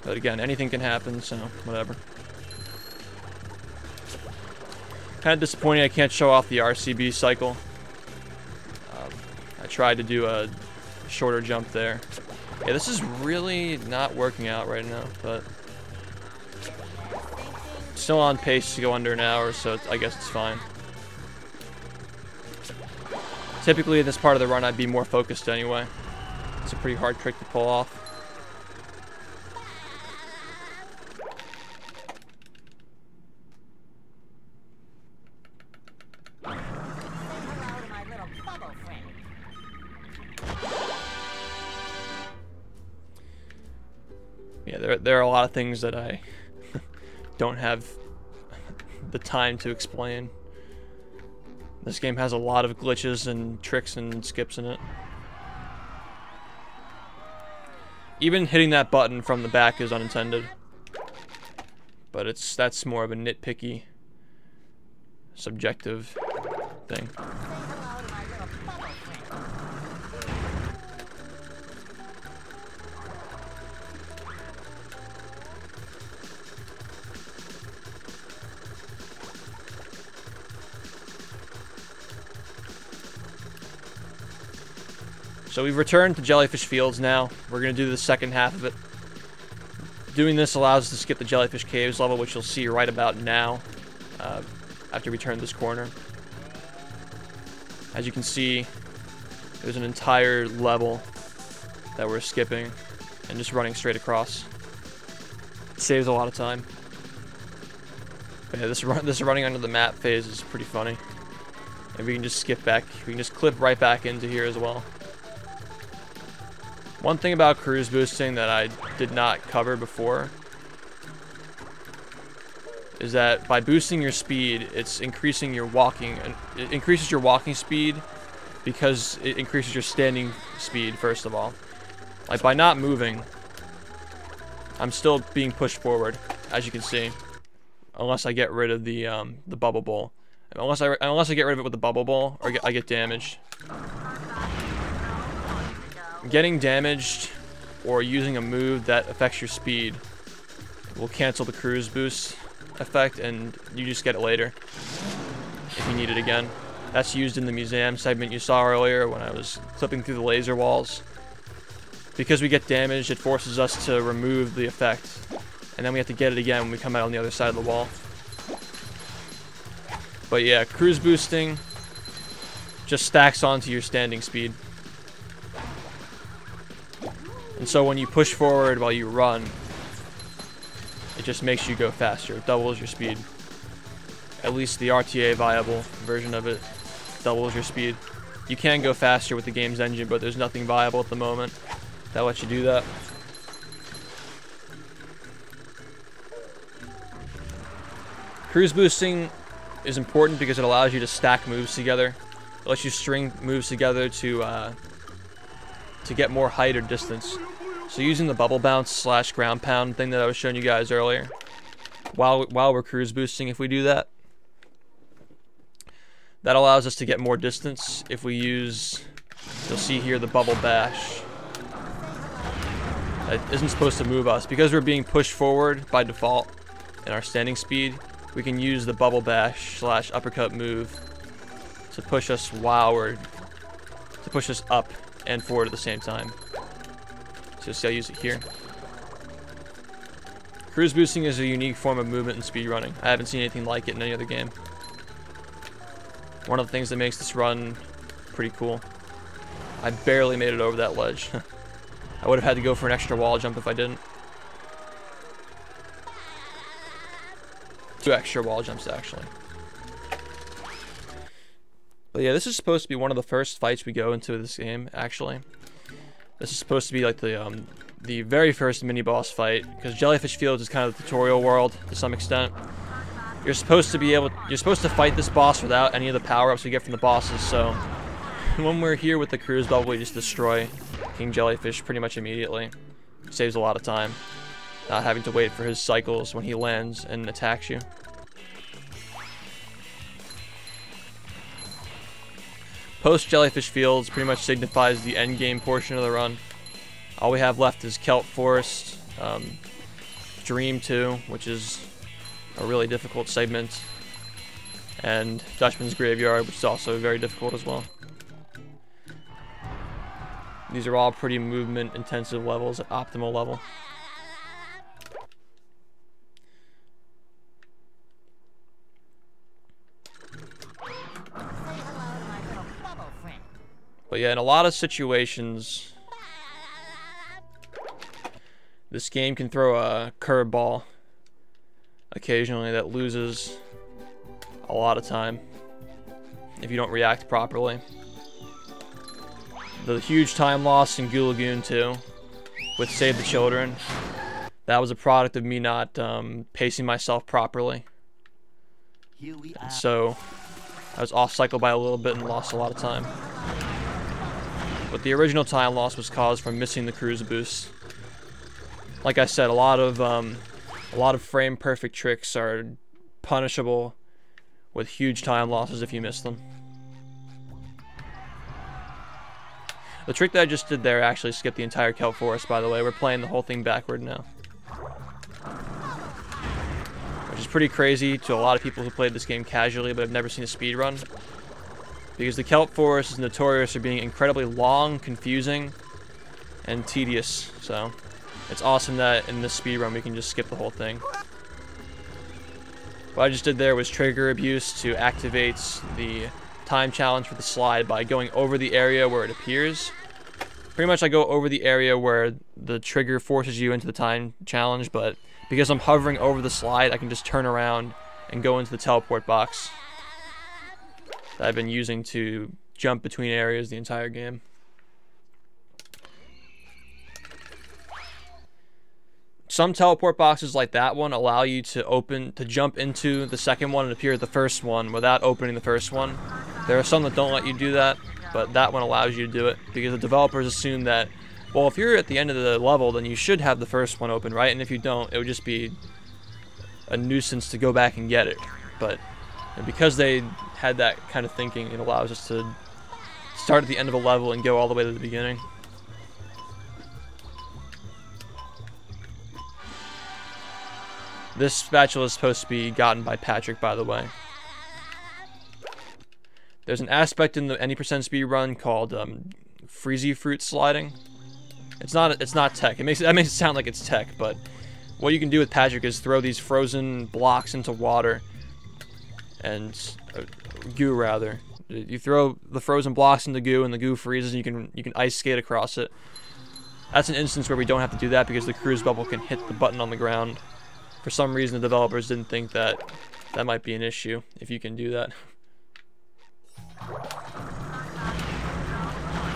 But again, anything can happen, so whatever. Kind of disappointing I can't show off the RCB cycle. I tried to do a shorter jump there. Yeah, this is really not working out right now, but still on pace to go under an hour, so I guess it's fine. Typically in this part of the run I'd be more focused anyway. It's a pretty hard trick to pull off. Yeah, there are a lot of things that I don't have the time to explain. This game has a lot of glitches and tricks and skips in it. Even hitting that button from the back is unintended. But that's more of a nitpicky, subjective thing. So we've returned to Jellyfish Fields now. We're going to do the second half of it. Doing this allows us to skip the Jellyfish Caves level, which you'll see right about now, after we turn this corner. As you can see, there's an entire level that we're skipping and just running straight across. It saves a lot of time. But yeah, this running under the map phase is pretty funny. And we can just skip back. We can just clip right back into here as well. One thing about cruise boosting that I did not cover before is that by boosting your speed, it's increasing your walking, and it increases your walking speed because it increases your standing speed, first of all. Like, by not moving, I'm still being pushed forward, as you can see, unless I get rid of the bubble bowl. Unless I get rid of it with the bubble bowl, or I get damaged. Getting damaged or using a move that affects your speed will cancel the cruise boost effect, and you just get it later if you need it again. That's used in the museum segment you saw earlier when I was clipping through the laser walls. Because we get damaged, it forces us to remove the effect, and then we have to get it again when we come out on the other side of the wall. But yeah, cruise boosting just stacks onto your standing speed. And so when you push forward while you run, it just makes you go faster. It doubles your speed. At least the RTA viable version of it doubles your speed. You can go faster with the game's engine, but there's nothing viable at the moment that lets you do that. Cruise boosting is important because it allows you to stack moves together. It lets you string moves together to get more height or distance. So using the bubble bounce / ground pound thing that I was showing you guys earlier, while we're cruise boosting, if we do that, that allows us to get more distance. If we use, you'll see here, the bubble bash. It isn't supposed to move us. Because we're being pushed forward by default in our standing speed, we can use the bubble bash / uppercut move to push us up and forward at the same time. So see, I use it here. Cruise boosting is a unique form of movement in speedrunning. I haven't seen anything like it in any other game. One of the things that makes this run pretty cool. I barely made it over that ledge. I would have had to go for an extra wall jump if I didn't. 2 extra wall jumps, actually. But yeah, this is supposed to be one of the first fights we go into this game, actually. This is supposed to be like the very first mini-boss fight, because Jellyfish Fields is kind of the tutorial world to some extent. You're supposed to fight this boss without any of the power-ups we get from the bosses, so when we're here with the cruise bubble, we just destroy King Jellyfish pretty much immediately. Saves a lot of time, not having to wait for his cycles when he lands and attacks you. Post Jellyfish Fields pretty much signifies the end game portion of the run. All we have left is Kelp Forest, Dream 2, which is a really difficult segment, and Dutchman's Graveyard, which is also very difficult as well. These are all pretty movement intensive levels at optimal level. But yeah, in a lot of situations, this game can throw a curveball occasionally that loses a lot of time if you don't react properly. The huge time loss in Goo Lagoon 2 with Save the Children, that was a product of me not pacing myself properly. And so I was off cycle by a little bit and lost a lot of time. But the original time loss was caused from missing the cruise boost. Like I said, a lot of frame perfect tricks are punishable with huge time losses if you miss them. The trick that I just did there actually skipped the entire Kelp Forest, by the way. We're playing the whole thing backward now. Which is pretty crazy to a lot of people who played this game casually but have never seen a speed run. Because the Kelp Forest is notorious for being incredibly long, confusing, and tedious. So it's awesome that in this speedrun we can just skip the whole thing. What I just did there was trigger abuse to activate the time challenge for the slide by going over the area where it appears. Pretty much I go over the area where the trigger forces you into the time challenge, but because I'm hovering over the slide, I can just turn around and go into the teleport box. that I've been using to jump between areas the entire game. Some teleport boxes like that one allow you to jump into the second one and appear at the first one without opening the first one. There are some that don't let you do that, but that one allows you to do it because the developers assume that, well, if you're at the end of the level, then you should have the first one open, right? And if you don't, it would just be a nuisance to go back and get it. But because they had that kind of thinking, it allows us to start at the end of a level and go all the way to the beginning. This spatula is supposed to be gotten by Patrick, by the way. There's an aspect in the any percent speed run called freezy fruit sliding. It's not tech. That makes it sound like it's tech, but what you can do with Patrick is throw these frozen blocks into water and goo rather. You throw the frozen blocks into goo and the goo freezes and you can ice skate across it. That's an instance where we don't have to do that because the cruise bubble can hit the button on the ground. For some reason, the developers didn't think that that might be an issue if you can do that.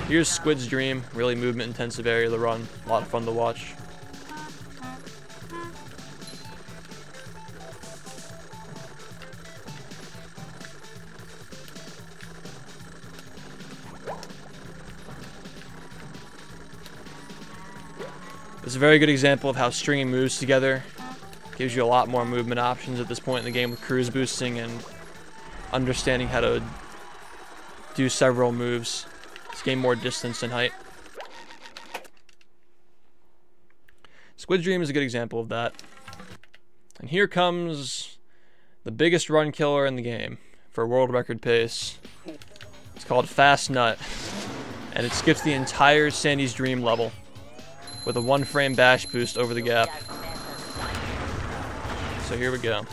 Here's Squid's Dream, really movement-intensive area to run. A lot of fun to watch. This is a very good example of how stringing moves together gives you a lot more movement options at this point in the game with cruise boosting and understanding how to do several moves to gain more distance and height. Squid Dream is a good example of that. And here comes the biggest run killer in the game for world record pace. It's called Fast Nut, and it skips the entire Sandy's Dream level with a 1-frame bash boost over the gap. So here we go.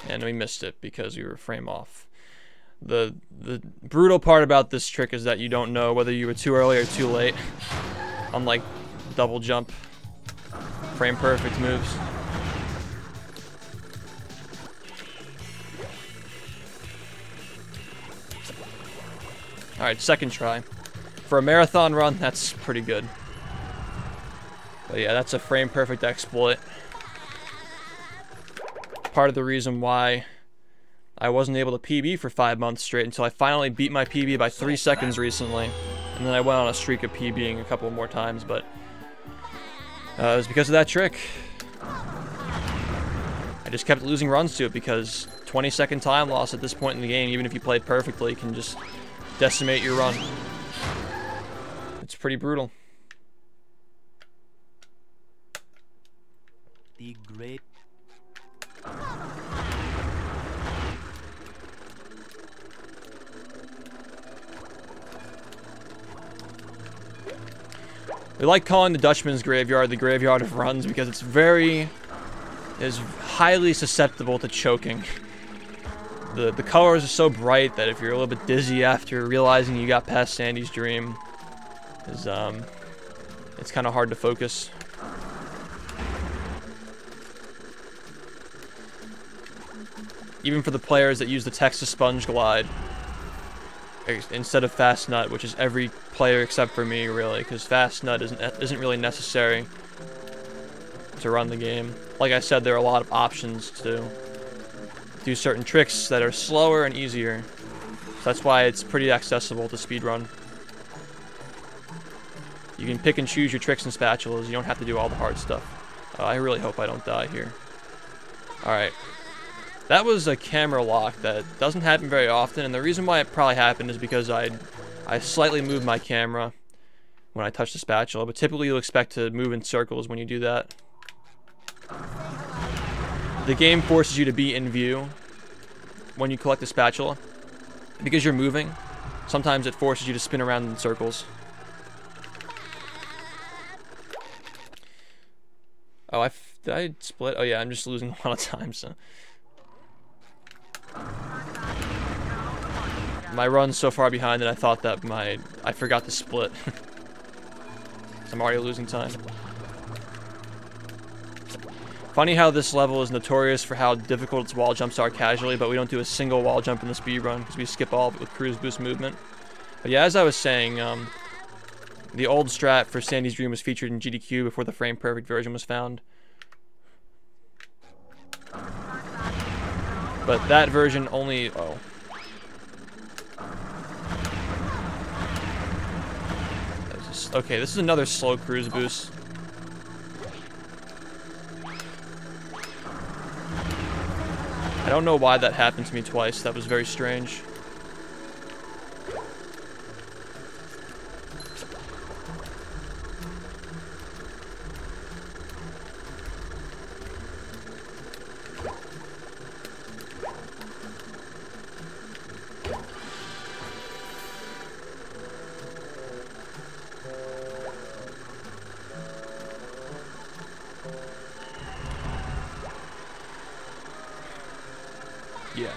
And we missed it because we were a frame off. The brutal part about this trick is that you don't know whether you were too early or too late. Unlike double jump, frame perfect moves. Alright, second try. For a marathon run, that's pretty good. But yeah, that's a frame perfect exploit. Part of the reason why I wasn't able to PB for 5 months straight until I finally beat my PB by 3 seconds recently. And then I went on a streak of PBing a couple more times, but it was because of that trick. I just kept losing runs to it because 20-second time loss at this point in the game, even if you played perfectly, can just decimate your run. It's pretty brutal. The great. We like calling the Dutchman's Graveyard the graveyard of runs because it is highly susceptible to choking. The colors are so bright that if you're a little bit dizzy after realizing you got past Sandy's Dream, it's kind of hard to focus. Even for the players that use the Texas Sponge Glide instead of Fast Nut, which is every player except for me, really, because Fast Nut isn't really necessary to run the game. Like I said, there are a lot of options to do certain tricks that are slower and easier. So that's why it's pretty accessible to speedrun. You can pick and choose your tricks and spatulas. You don't have to do all the hard stuff. I really hope I don't die here. Alright. That was a camera lock that doesn't happen very often, and the reason why it probably happened is because I slightly moved my camera when I touched the spatula, but typically you'll expect to move in circles when you do that. The game forces you to be in view when you collect the spatula. Because you're moving, sometimes it forces you to spin around in circles. Oh, did I split? Oh yeah, I'm just losing a lot of time, so. My run's so far behind that I thought that I forgot to split. So I'm already losing time. Funny how this level is notorious for how difficult its wall jumps are casually, but we don't do a single wall jump in the speed run because we skip all of it with cruise boost movement. But yeah, as I was saying, the old strat for Sandy's Dream was featured in GDQ before the frame perfect version was found. But that version only... Oh. Okay, this is another slow cruise boost. I don't know why that happened to me twice. That was very strange. Yeah.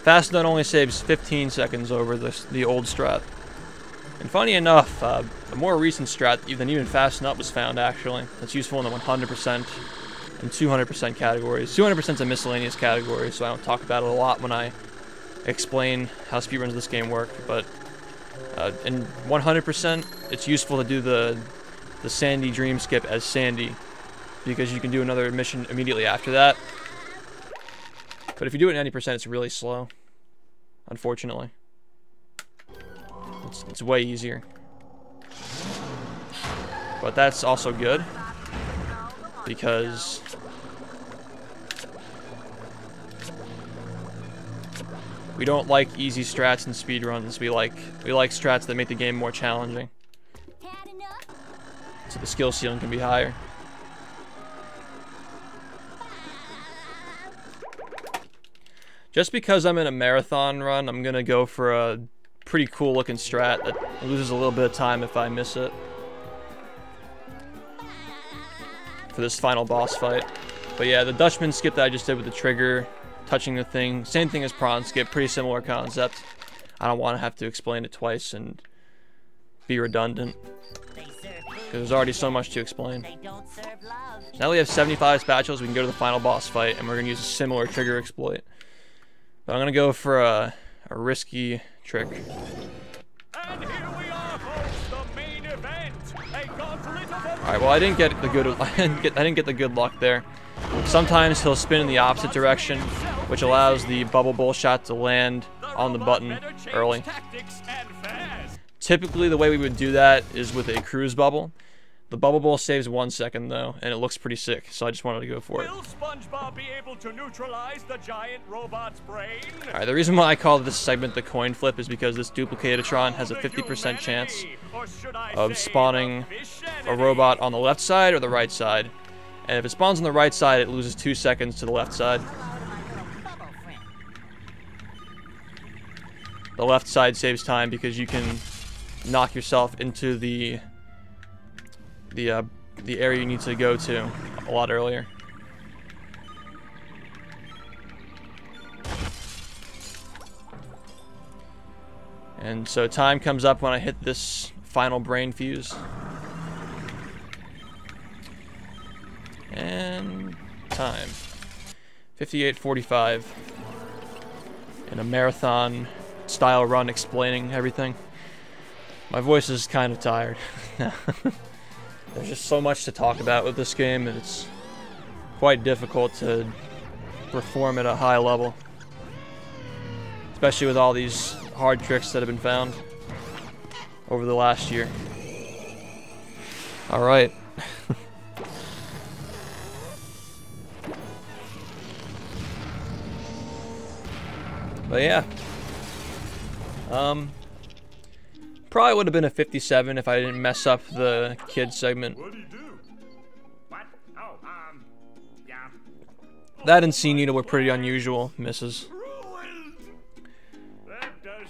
Fast Nut only saves 15 seconds over the old strat. And funny enough, a more recent strat than even Fast Nut was found, actually. That's useful in the 100% and 200% categories. 200% is a miscellaneous category, so I don't talk about it a lot when I explain how speedruns of this game work. But in 100%, it's useful to do the Sandy Dream skip as Sandy, because you can do another mission immediately after that. But if you do it in 90%, it's really slow, unfortunately. It's way easier. But that's also good, because we don't like easy strats and speedruns. We like strats that make the game more challenging, so the skill ceiling can be higher. Just because I'm in a marathon run, I'm gonna go for a pretty cool looking strat that loses a little bit of time if I miss it for this final boss fight. But yeah, the Dutchman skip that I just did with the trigger, touching the thing, same thing as prawn skip, pretty similar concept. I don't want to have to explain it twice and be redundant, because there's already so much to explain. Now we have 75 spatulas, we can go to the final boss fight, and we're gonna use a similar trigger exploit. But I'm gonna go for a risky trick. And here we are, folks, the main event. A gauntlet of All right, well I didn't get the good I didn't get the good luck there. Sometimes he'll spin in the opposite direction, which allows the bubble bowl shot to land on the button early. Typically, the way we would do that is with a cruise bubble. The bubble bowl saves 1 second though, and it looks pretty sick, so I just wanted to go for it. Will SpongeBob be able to neutralize the giant robot's brain? Alright, the reason why I call this segment the coin flip is because this Duplicatatron has a 50% chance of spawning a robot on the left side or the right side. And if it spawns on the right side, it loses 2 seconds to the left side. The left side saves time because you can knock yourself into the area you need to go to a lot earlier. And so time comes up when I hit this final brain fuse. And time. 58:45. In a marathon style run explaining everything. My voice is kind of tired. There's just so much to talk about with this game, and it's quite difficult to perform at a high level. Especially with all these hard tricks that have been found over the last year. Alright. But yeah. Probably would have been a 57 if I didn't mess up the kids segment. What do you do? What? Oh, yeah. That and C Needle were pretty unusual misses.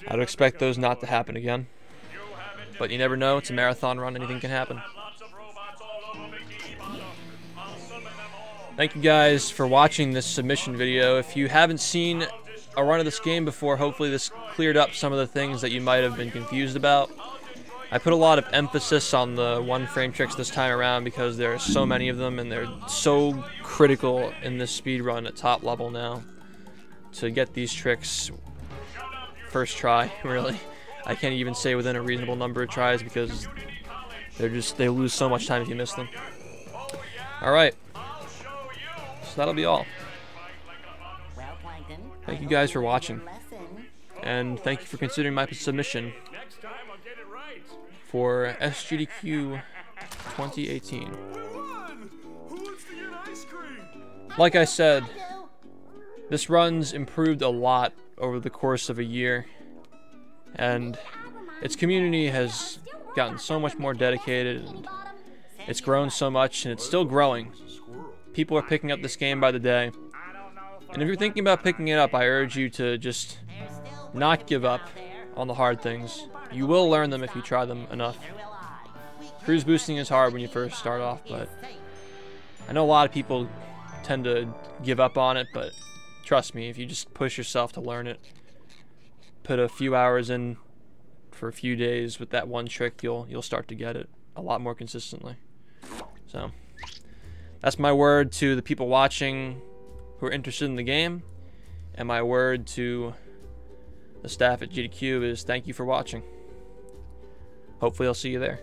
I'd expect those not to happen again. But you never know, it's a marathon run, anything can happen. Thank you guys for watching this submission video. If you haven't seen a run of this game before, hopefully this cleared up some of the things that you might have been confused about. I put a lot of emphasis on the one frame tricks this time around because there are so many of them and they're so critical in this speed run at top level now to get these tricks first try, really. I can't even say within a reasonable number of tries because they lose so much time if you miss them. Alright, so that'll be all. Thank you guys for watching, and thank you for considering my submission for SGDQ 2018. Like I said, this run's improved a lot over the course of a year, and its community has gotten so much more dedicated, and it's grown so much, and it's still growing. People are picking up this game by the day, and if you're thinking about picking it up, I urge you to just not give up on the hard things. You will learn them if you try them enough. Cruise boosting is hard when you first start off, but I know a lot of people tend to give up on it, but trust me, if you just push yourself to learn it, put a few hours in for a few days with that one trick, you'll start to get it a lot more consistently. So that's my word to the people watching who are interested in the game, and my word to the staff at GDQ is thank you for watching. Hopefully I'll see you there.